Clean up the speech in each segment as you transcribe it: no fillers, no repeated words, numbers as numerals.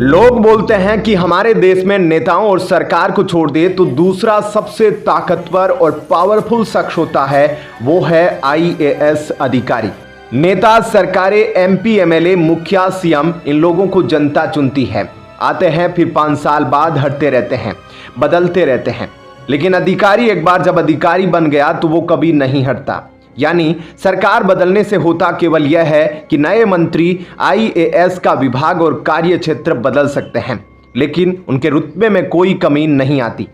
लोग बोलते हैं कि हमारे देश में नेताओं और सरकार को छोड़ दे तो दूसरा सबसे ताकतवर और पावरफुल शख्स होता है, वो है आईएएस अधिकारी। नेता, सरकारें, एमपी, एमएलए, मुखिया, सीएम, इन लोगों को जनता चुनती है। आते हैं, फिर 5 साल बाद हटते रहते हैं, बदलते रहते हैं। लेकिन अधिकारी एक बार जब अधिकारी बन गया तो वो कभी नहीं हटता। यानी सरकार बदलने से होता केवल यह है कि नए मंत्री आईएएस का विभाग और कार्य क्षेत्र बदल सकते हैं, लेकिन उनके रुतबे में कोई कमी नहीं आती।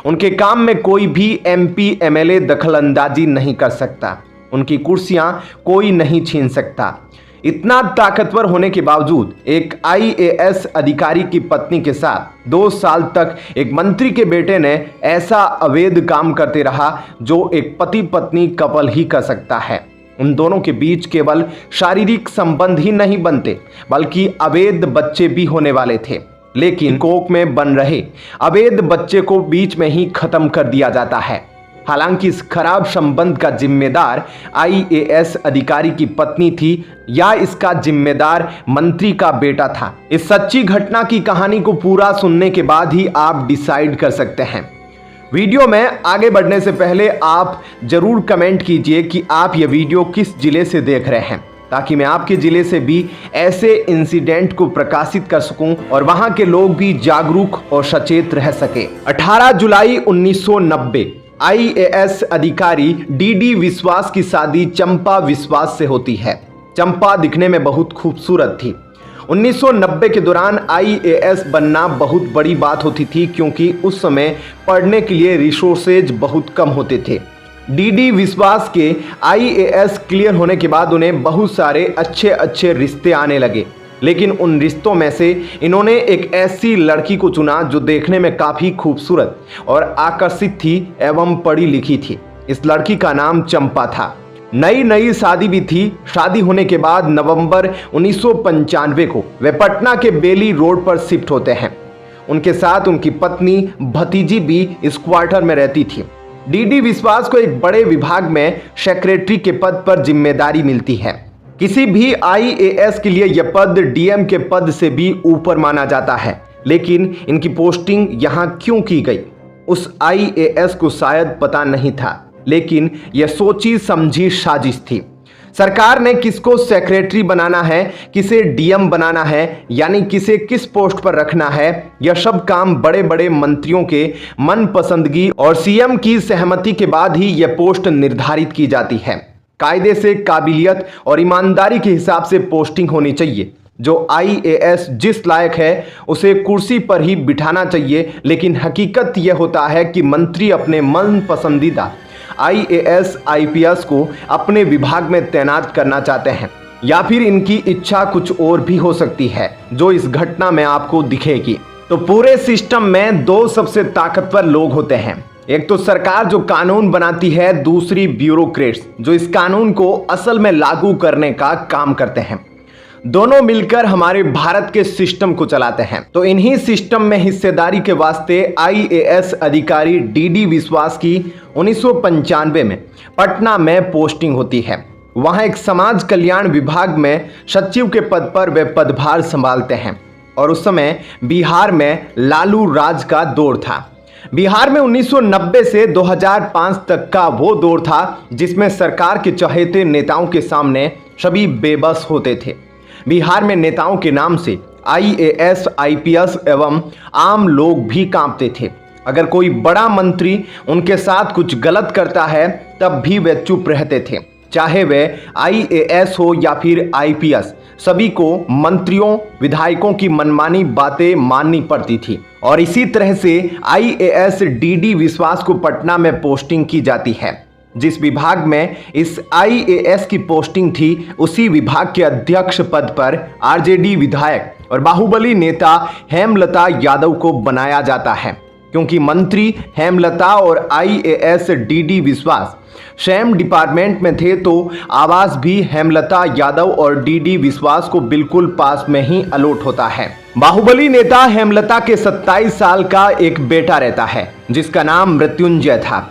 उनके काम में कोई भी एमपी, एमएलए दखलंदाजी नहीं कर सकता। उनकी कुर्सियां कोई नहीं छीन सकता। इतना ताकतवर होने के बावजूद एक आईएएस अधिकारी की पत्नी के साथ 2 साल तक एक मंत्री के बेटे ने ऐसा अवैध काम करते रहा जो एक पति पत्नी कपल ही कर सकता है। उन दोनों के बीच केवल शारीरिक संबंध ही नहीं बनते, बल्कि अवैध बच्चे भी होने वाले थे। लेकिन कोख में बन रहे अवैध बच्चे को बीच में ही खत्म कर दिया जाता है। हालांकि इस खराब संबंध का जिम्मेदार आईएएस अधिकारी की पत्नी थी या इसका जिम्मेदार मंत्री का बेटा था। इस सच्ची घटना की कहानी को पूरा सुनने के बाद ही आप डिसाइड कर सकते हैं। वीडियो में आगे बढ़ने से पहले आप जरूर कमेंट कीजिए कि आप ये वीडियो किस जिले से देख रहे हैं, ताकि मैं आपके जिले से भी ऐसे इंसिडेंट को प्रकाशित कर सकूं और वहां के लोग भी जागरूक और सचेत रह सके। 18 जुलाई 1990 आईएएस अधिकारी डीडी विश्वास की शादी चंपा विश्वास से होती है। चंपा दिखने में बहुत खूबसूरत थी। 1990 के दौरान आईएएस बनना बहुत बड़ी बात होती थी, क्योंकि उस समय पढ़ने के लिए रिसोर्सेज बहुत कम होते थे। डीडी विश्वास के आईएएस क्लियर होने के बाद उन्हें बहुत सारे अच्छे रिश्ते आने लगे, लेकिन उन रिश्तों में से इन्होंने एक ऐसी लड़की को चुना जो देखने में काफ़ी खूबसूरत और आकर्षित थी एवं पढ़ी लिखी थी। इस लड़की का नाम चंपा था। नई शादी भी थी। शादी होने के बाद नवंबर 1995 को वे पटना के बेली रोड पर शिफ्ट होते हैं। उनके साथ उनकी पत्नी, भतीजी भी इस क्वार्टर में रहती थी। डीडी विश्वास को एक बड़े विभाग में सेक्रेटरी के पद पर जिम्मेदारी मिलती है। किसी भी आईएएस के लिए यह पद डीएम के पद से भी ऊपर माना जाता है, लेकिन इनकी पोस्टिंग यहाँ क्यों की गई उस आईएएस को शायद पता नहीं था, लेकिन यह सोची समझी साजिश थी। सरकार ने किसको सेक्रेटरी बनाना है, किसे डीएम बनाना है, यानी किसे किस पोस्ट पर रखना है, यह सब काम बड़े बड़े मंत्रियों के मनपसंदगी और सीएम की सहमति के बाद ही यह पोस्ट निर्धारित की जाती है। कायदे से काबिलियत और ईमानदारी के हिसाब से पोस्टिंग होनी चाहिए। जो आईएएस जिस लायक है उसे कुर्सी पर ही बिठाना चाहिए, लेकिन हकीकत यह होता है कि मंत्री अपने मन पसंदीदा आईएएस आईपीएस को अपने विभाग में तैनात करना चाहते हैं, या फिर इनकी इच्छा कुछ और भी हो सकती है, जो इस घटना में आपको दिखेगी। तो पूरे सिस्टम में 2 सबसे ताकतवर लोग होते हैं। एक तो सरकार जो कानून बनाती है, दूसरी ब्यूरोक्रेट्स जो इस कानून को असल में लागू करने का काम करते हैं। दोनों मिलकर हमारे भारत के सिस्टम को चलाते हैं। तो इन्हीं सिस्टम में हिस्सेदारी के वास्ते आईएएस अधिकारी डीडी विश्वास की 1995 में पटना में पोस्टिंग होती है। वहां एक समाज कल्याण विभाग में सचिव के पद पर वे पदभार संभालते हैं। और उस समय बिहार में लालू राज का दौर था। बिहार में 1990 से 2005 तक का वो दौर था जिसमें सरकार के चहेते नेताओं के सामने सभी बेबस होते थे। बिहार में नेताओं के नाम से आईएएस, आईपीएस एवं आम लोग भी कांपते थे। अगर कोई बड़ा मंत्री उनके साथ कुछ गलत करता है तब भी वे चुप रहते थे, चाहे वे आईएएस हो या फिर आईपीएस। सभी को मंत्रियों, विधायकों की मनमानी बातें माननी पड़ती थी। और इसी तरह से आईएएस डीडी विश्वास को पटना में पोस्टिंग की जाती है। जिस विभाग में इस आईएएस की पोस्टिंग थी, उसी विभाग के अध्यक्ष पद पर आरजेडी विधायक और बाहुबली नेता हेमलता यादव को बनाया जाता है। क्योंकि मंत्री हेमलता और आईएएस डीडी विश्वास सेम डिपार्टमेंट में थे, तो आवास भी हेमलता यादव और डीडी विश्वास को बिल्कुल पास में ही अलॉट होता है। बाहुबली नेता हेमलता के 27 साल का एक बेटा रहता है, जिसका नाम मृत्युंजय था।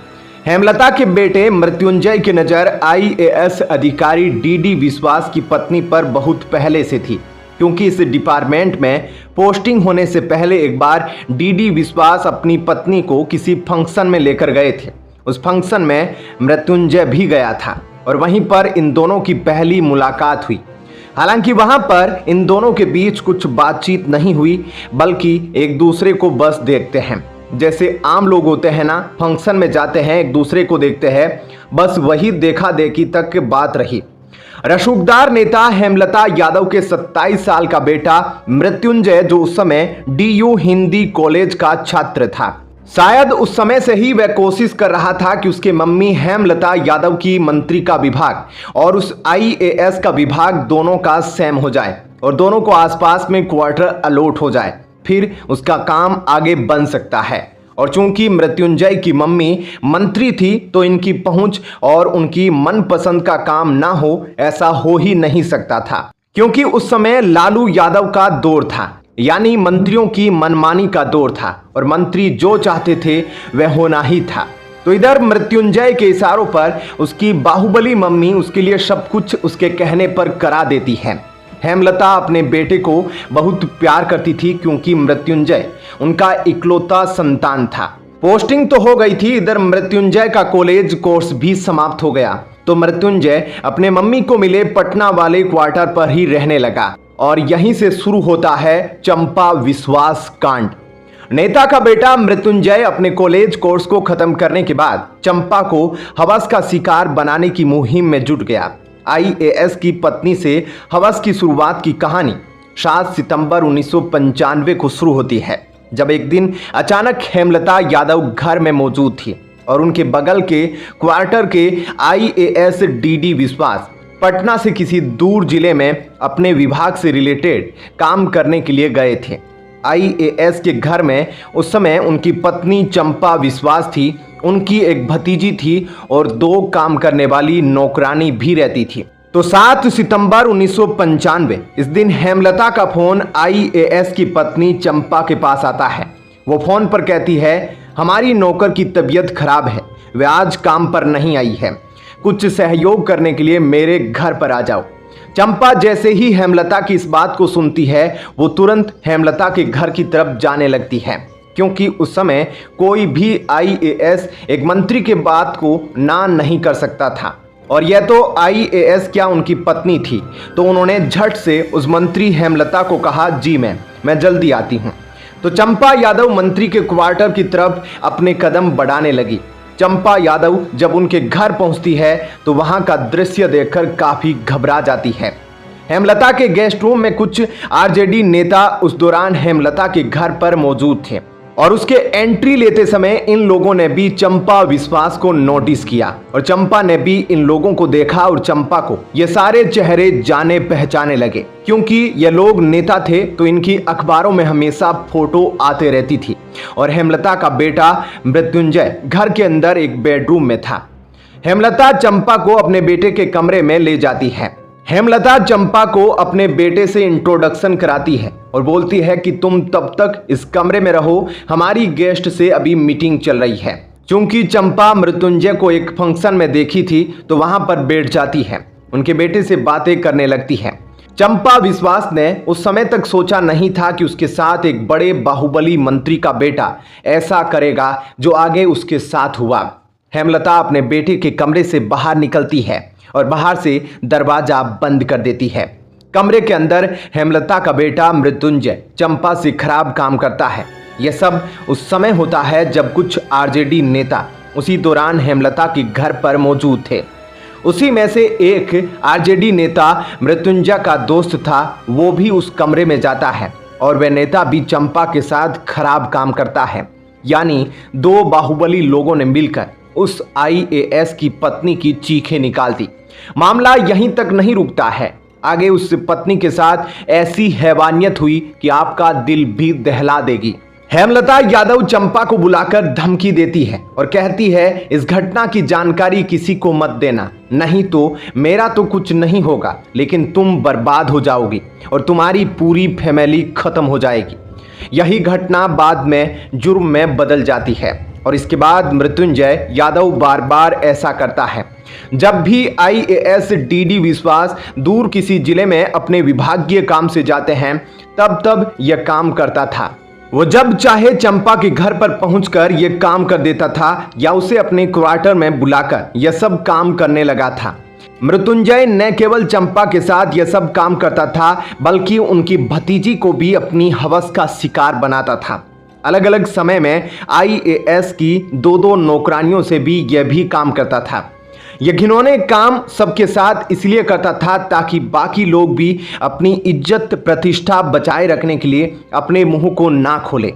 हेमलता के बेटे मृत्युंजय की नज़र आईएएस अधिकारी डीडी विश्वास की पत्नी पर बहुत पहले से थी। क्योंकि इस डिपार्टमेंट में पोस्टिंग होने से पहले एक बार डीडी विश्वास अपनी पत्नी को किसी फंक्शन में लेकर गए थे। उस फंक्शन में मृत्युंजय भी गया था और वहीं पर इन दोनों की पहली मुलाकात हुई। हालांकि वहां पर इन दोनों के बीच कुछ बातचीत नहीं हुई, बल्कि एक दूसरे को बस देखते हैं। जैसे आम लोग होते हैं ना, फंक्शन में जाते हैं, एक दूसरे को देखते हैं, बस वही देखा देखी तक बात रही। रसूखदार नेता हेमलता यादव के 27 साल का बेटा मृत्युंजय, जो उस समय DU हिंदी कॉलेज का छात्र था, शायद उस समय से ही वह कोशिश कर रहा था कि उसके मम्मी हेमलता यादव की मंत्री का विभाग और उस IAS का विभाग दोनों का सेम हो जाए और दोनों को आसपास में क्वार्टर अलॉट हो जाए, फिर उसका काम आगे बन सकता है। और चूंकि मृत्युंजय की मम्मी मंत्री थी तो इनकी पहुंच और उनकी मनपसंद का काम ना हो, ऐसा हो ही नहीं सकता था, क्योंकि उस समय लालू यादव का दौर था, यानी मंत्रियों की मनमानी का दौर था और मंत्री जो चाहते थे वह होना ही था। तो इधर मृत्युंजय के इशारों पर उसकी बाहुबली मम्मी उसके लिए सब कुछ उसके कहने पर करा देती है। हेमलता अपने बेटे को बहुत प्यार करती थी, क्योंकि मृत्युंजय उनका इकलौता संतान था। पोस्टिंग तो हो गई थी, इधर मृत्युंजय का कॉलेज कोर्स भी समाप्त हो गया, तो मृत्युंजय अपने मम्मी को मिले पटना वाले क्वार्टर पर ही रहने लगा और यहीं से शुरू होता है चंपा विश्वास कांड। नेता का बेटा मृत्युंजय अपने कॉलेज कोर्स को खत्म करने के बाद चंपा को हवस का शिकार बनाने की मुहिम में जुट गया। IAS की पत्नी से हवस की शुरुआत की कहानी 7 सितंबर 1995 को शुरू होती है, जब एक दिन अचानक हेमलता यादव घर में मौजूद थी और उनके बगल के क्वार्टर के IAS DD विश्वास पटना से किसी दूर जिले में अपने विभाग से रिलेटेड काम करने के लिए गए थे। IAS के घर में उस समय उनकी पत्नी चंपा विश्वास थी, उनकी एक भतीजी थी और 2 काम करने वाली नौकरानी भी रहती थी। तो 7 सितंबर 1995 इस दिन हेमलता का फोन IAS की पत्नी चंपा के पास आता है। वो फोन पर कहती है, हमारी नौकर की तबीयत खराब है, वह आज काम पर नहीं आई है, कुछ सहयोग करने के लिए मेरे घर पर आ जाओ। चंपा जैसे ही हेमलता की इस बात को सुनती है, वो तुरंत हेमलता के घर की तरफ जाने लगती है, क्योंकि उस समय कोई भी IAS एक मंत्री के बात को ना नहीं कर सकता था। और यह तो IAS क्या उनकी पत्नी थी, तो उन्होंने झट से उस मंत्री हेमलता को कहा, जी मैं जल्दी आती हूँ। तो चंपा यादव मंत्री के क्वार्टर की तरफ अपने कदम बढ़ाने लगी। चंपा यादव जब उनके घर पहुंचती है तो वहां का दृश्य देखकर काफी घबरा जाती है। हेमलता के गेस्ट रूम में कुछ RJD नेता उस दौरान हेमलता के घर पर मौजूद थे और उसके एंट्री लेते समय इन लोगों ने भी चंपा विश्वास को नोटिस किया और चंपा ने भी इन लोगों को देखा और चंपा को ये सारे चेहरे जाने पहचाने लगे, क्योंकि ये लोग नेता थे तो इनकी अखबारों में हमेशा फोटो आते रहती थी। और हेमलता का बेटा मृत्युंजय घर के अंदर एक बेडरूम में था। हेमलता चंपा को अपने बेटे के कमरे में ले जाती है। हेमलता चंपा को अपने बेटे से इंट्रोडक्शन कराती है और बोलती है कि तुम तब तक इस कमरे में रहो, हमारी गेस्ट से अभी मीटिंग चल रही है। चूंकि चंपा मृत्युंजय को एक फंक्शन में देखी थी तो वहां पर बैठ जाती है, उनके बेटे से बातें करने लगती है। चंपा विश्वास ने उस समय तक सोचा नहीं था कि उसके साथ एक बड़े बाहुबली मंत्री का बेटा ऐसा करेगा जो आगे उसके साथ हुआ। हेमलता अपने बेटे के कमरे से बाहर निकलती है और बाहर से दरवाजा बंद कर देती है। कमरे के अंदर हेमलता का बेटा मृत्युंजय चंपा से खराब काम करता है। यह सब उस समय होता है जब कुछ RJD नेता उसी दौरान हेमलता के घर पर मौजूद थे। उसी में से एक RJD नेता मृत्युंजय का दोस्त था, वो भी उस कमरे में जाता है और वह नेता भी चंपा के साथ खराब काम करता है। यानी 2 बाहुबली लोगों ने मिलकर उस IAS की पत्नी की चीखें निकाल दी। मामला यहीं तक नहीं रुकता है, आगे उस पत्नी के साथ ऐसी हैवानियत हुई कि आपका दिल भी दहला देगी। हेमलता यादव चंपा को बुलाकर धमकी देती है और कहती है, इस घटना की जानकारी किसी को मत देना, नहीं तो मेरा तो कुछ नहीं होगा लेकिन तुम बर्बाद हो जाओगी और तुम्हारी पूरी फैमिली खत्म हो जाएगी। यही घटना बाद में जुर्म में बदल जाती है और इसके बाद मृत्युंजय यादव बार बार ऐसा करता है जब भी IAS DD विश्वास दूर किसी जिले में अपने विभागीय काम से जाते हैं तब यह काम करता था। वो जब चाहे चंपा के घर पर पहुंचकर यह काम कर देता था या उसे अपने क्वार्टर में बुलाकर यह सब काम करने लगा था। मृत्युंजय न केवल चंपा के साथ यह सब काम करता था बल्कि उनकी भतीजी को भी अपनी हवस का शिकार बनाता था। अलग अलग समय में IAS की दो नौकरानियों से भी यह भी काम करता था। यह घिनौने काम सबके साथ इसलिए करता था ताकि बाकी लोग भी अपनी इज्जत प्रतिष्ठा बचाए रखने के लिए अपने मुंह को ना खोले।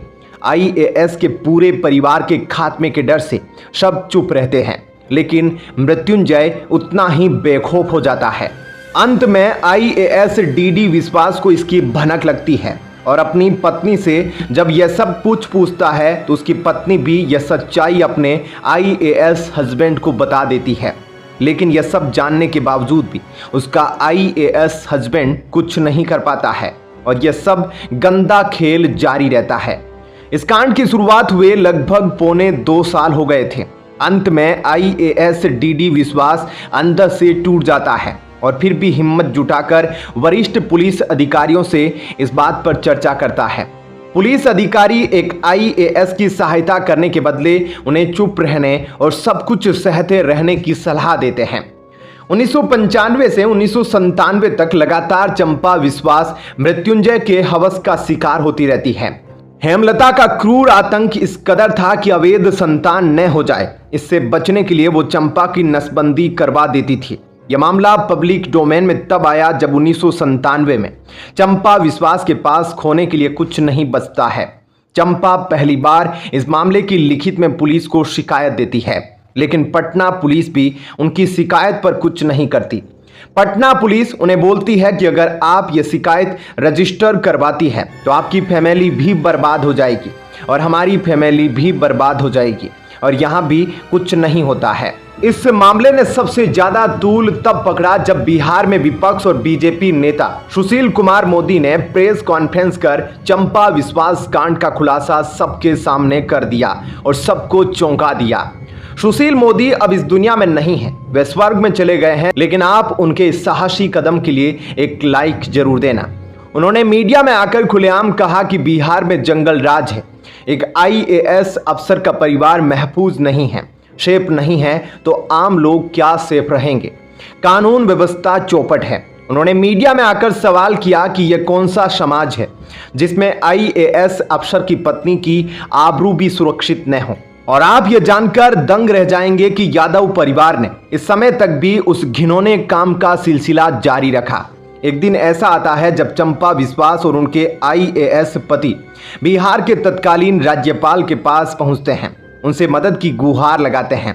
IAS के पूरे परिवार के खात्मे के डर से सब चुप रहते हैं, लेकिन मृत्युंजय उतना ही बेखौफ हो जाता है। अंत में IAS DD विश्वास को इसकी भनक लगती है और अपनी पत्नी से जब यह सब पूछता है तो उसकी पत्नी भी यह सच्चाई अपने IAS हस्बैंड को बता देती है। लेकिन यह सब जानने के बावजूद भी उसका IAS हस्बैंड कुछ नहीं कर पाता है और यह सब गंदा खेल जारी रहता है। इस कांड की शुरुआत हुए लगभग पौने 2 साल हो गए थे। अंत में IAS DD विश्वास अंदर से टूट जाता है और फिर भी हिम्मत जुटाकर वरिष्ठ पुलिस अधिकारियों से इस बात पर चर्चा करता है। पुलिस अधिकारी एक IAS की सहायता करने के बदले उन्हें चुप रहने और सब कुछ सहते रहने की सलाह देते हैं। 1995 से 1997 तक लगातार चंपा विश्वास मृत्युंजय के हवस का शिकार होती रहती है। हेमलता का क्रूर आतंक इस कदर था कि अवैध संतान न हो जाए, इससे बचने के लिए वो चंपा की नसबंदी करवा देती थी। यह मामला पब्लिक डोमेन में तब आया जब 1997 में चंपा विश्वास के पास खोने के लिए कुछ नहीं बचता है। चंपा पहली बार इस मामले की लिखित में पुलिस को शिकायत देती है, लेकिन पटना पुलिस भी उनकी शिकायत पर कुछ नहीं करती। पटना पुलिस उन्हें बोलती है कि अगर आप ये शिकायत रजिस्टर करवाती है तो आपकी फैमिली भी बर्बाद हो जाएगी और हमारी फैमिली भी बर्बाद हो जाएगी, और यहाँ भी कुछ नहीं होता है। इस मामले ने सबसे ज्यादा तूल तब पकड़ा जब बिहार में विपक्ष और बीजेपी नेता सुशील कुमार मोदी ने प्रेस कॉन्फ्रेंस कर चंपा विश्वास कांड का खुलासा सबके सामने कर दिया और सबको चौंका दिया। सुशील मोदी अब इस दुनिया में नहीं है, वे स्वर्ग में चले गए हैं, लेकिन आप उनके इस साहसी कदम के लिए एक लाइक जरूर देना। उन्होंने मीडिया में आकर खुलेआम कहा कि बिहार में जंगल राज है, एक IAS अफसर का परिवार महफूज नहीं है, सेफ नहीं है तो आम लोग क्या सेफ रहेंगे, कानून व्यवस्था चौपट है। उन्होंने मीडिया में आकर सवाल किया कि यह कौन सा समाज है जिसमें IAS अफसर की पत्नी की आबरू भी सुरक्षित न हो। और आप ये जानकर दंग रह जाएंगे कि यादव परिवार ने इस समय तक भी उस घिनौने काम का सिलसिला जारी रखा। एक दिन ऐसा आता है जब चंपा विश्वास और उनके IAS पति बिहार के तत्कालीन राज्यपाल के पास पहुंचते हैं, उनसे मदद की गुहार लगाते हैं।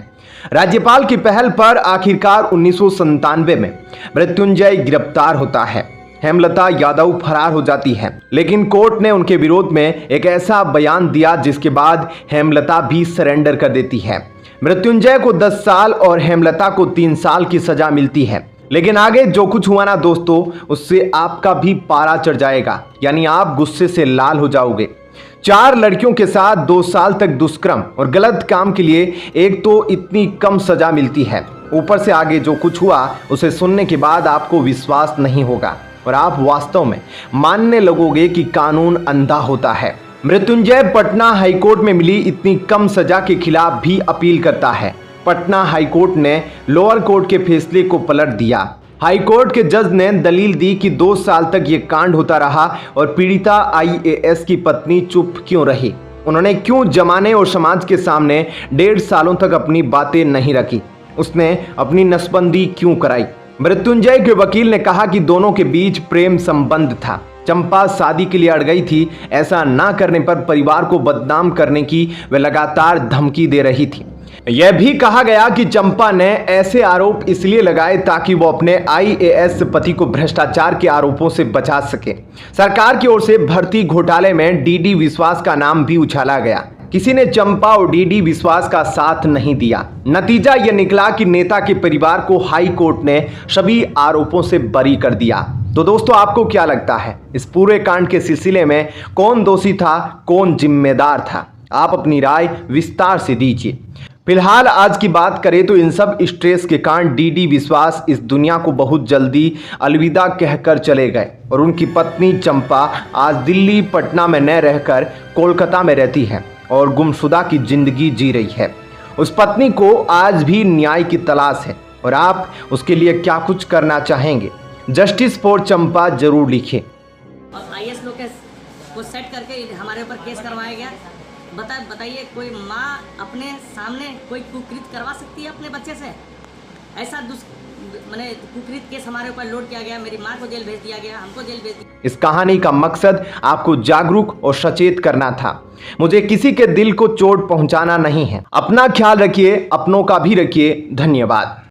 राज्यपाल की पहल पर आखिरकार 1997 में मृत्युंजय गिरफ्तार होता है। हेमलता यादव फरार हो जाती है, लेकिन कोर्ट ने उनके विरोध में एक ऐसा बयान दिया जिसके बाद हेमलता भी सरेंडर कर देती है। मृत्युंजय को 10 साल और हेमलता को 3 साल की सजा मिलती है। लेकिन आगे जो कुछ हुआ ना दोस्तों, उससे आपका भी पारा चढ़ जाएगा, यानी आप गुस्से से लाल हो जाओगे। 4 लड़कियों के साथ 2 साल तक दुष्कर्म और गलत काम के लिए एक तो इतनी कम सजा मिलती है, ऊपर से आगे जो कुछ हुआ उसे सुनने के बाद आपको विश्वास नहीं होगा और आप वास्तव में मानने लगोगे कि कानून अंधा होता है। मृत्युंजय पटना हाईकोर्ट में मिली इतनी कम सजा के खिलाफ भी अपील करता है। पटना हाईकोर्ट ने लोअर कोर्ट के फैसले को पलट दिया। हाईकोर्ट के जज ने दलील दी कि 2 साल तक ये कांड होता रहा और पीड़िता IAS की पत्नी चुप क्यों रही। उन्होंने क्यों जमाने और समाज के सामने 1.5 सालों तक अपनी बातें नहीं रखी, उसने अपनी नसबंदी क्यों कराई। मृत्युंजय के वकील ने कहा कि दोनों के बीच प्रेम संबंध था, चंपा शादी के लिए अड़ गई थी, ऐसा ना करने पर परिवार को बदनाम करने की वे लगातार धमकी दे रही थी। यह भी कहा गया कि चंपा ने ऐसे आरोप इसलिए लगाए ताकि वो अपने IAS पति को भ्रष्टाचार के आरोपों से बचा सके। सरकार की ओर से भर्ती घोटाले में DD विश्वास का नाम भी उछाला गया। किसी ने चंपा और DD विश्वास का साथ नहीं दिया। नतीजा यह निकला कि नेता के परिवार को हाई कोर्ट ने सभी आरोपों से बरी कर दिया। तो दोस्तों, आपको क्या लगता है इस पूरे कांड के सिलसिले में कौन दोषी था, कौन जिम्मेदार था? आप अपनी राय विस्तार से दीजिए। फिलहाल आज की बात करें तो इन सब स्ट्रेस के कारण डीडी विश्वास इस दुनिया को बहुत जल्दी अलविदा कहकर चले गए और उनकी पत्नी चंपा आज दिल्ली पटना में न रहकर कोलकाता में रहती है और गुमशुदा की जिंदगी जी रही है। उस पत्नी को आज भी न्याय की तलाश है और आप उसके लिए क्या कुछ करना चाहेंगे, जस्टिस फॉर चंपा जरूर लिखें। और आईएएस लोग को सेट करके हमारे ऊपर केस करवाया गया। बताइए कोई माँ अपने सामने कोई कुकृत करवा सकती है अपने बच्चे से? ऐसा मैंने कुकृत केस हमारे ऊपर लोड किया गया, मेरी माँ को जेल भेज दिया गया, हमको जेल भेज दिया। इस कहानी का मकसद आपको जागरूक और सचेत करना था। मुझे किसी के दिल को चोट पहुंचाना नहीं है। अपना ख्याल रखिए, अपनों का भी रखिए। धन्यवाद।